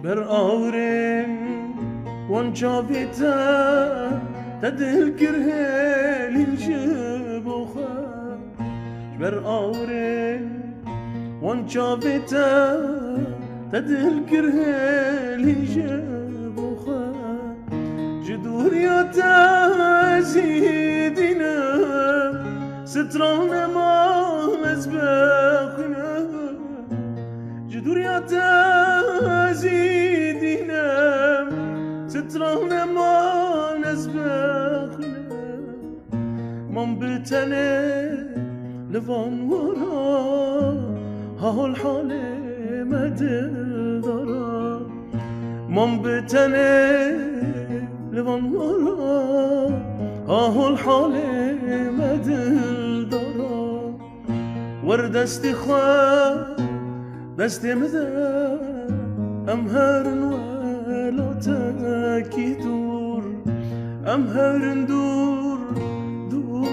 بر آورن وان جاویتا تدل کرهل الجبوخا بر آورن وان جاویتا تدل کرهل الجبوخا جدور یا تزیدنا ستران ما مزبخنا جدور یا تزیدنا ستران ما نزبخنا من بتنه لفان ورا ها الحال مدل دارا من بتنه لفان ورا ها الحال مدل دارا ورد استخوان دستی مده ام هرن ولا تاکی دور ام هرن دور دور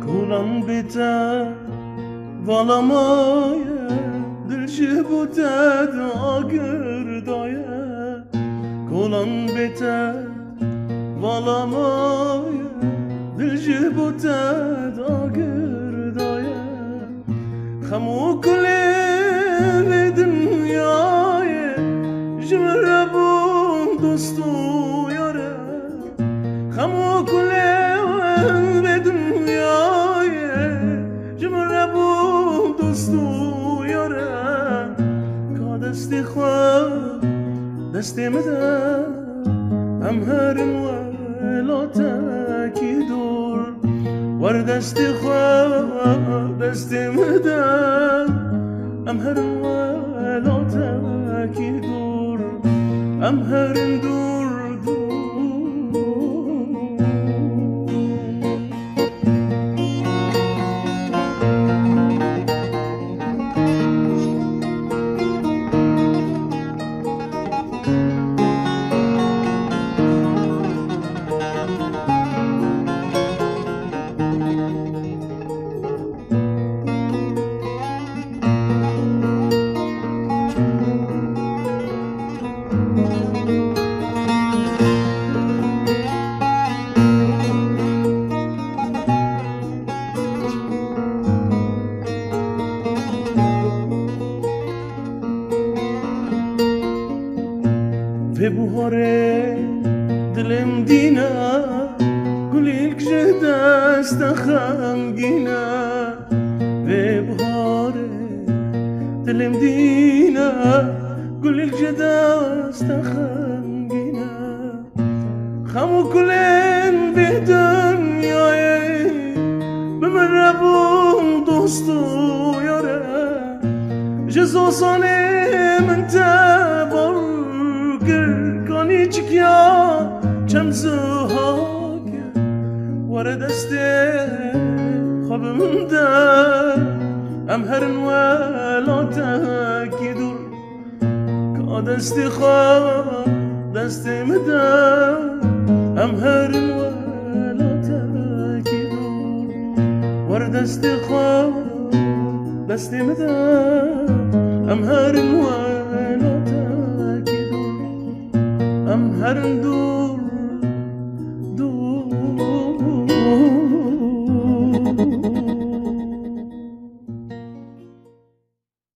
Kulan biter valamaya Dilşi buted agırdaya Kulan biter valamaya Dilşi buted agırdaya Khamu kule ve dünyaya Jmerabun dostu yara Khamu kule ve dünyaya Jmerabun dostu yara Ka desti khwa desti meda Am herin wala taki dur War desti khwa desti meda Am herin wala taki dur Am herin dur dur في بهاره دلم دینا گلیک جدا استخمگینا في بهاره دلم دینا گلیک جدا استخمگینا خمو کلن به دنیای بمربون دوستو یاره جزو سانه من تبار کانی چکیا چم زهاگ ورد استه خبم در ام هرن ولا تاکی دور کا دستی خواب دستی مدر ام هرن ولا تاکی دور ورد استی خواب دستی مدر ام هرن ولا تاکی دور Am herin dur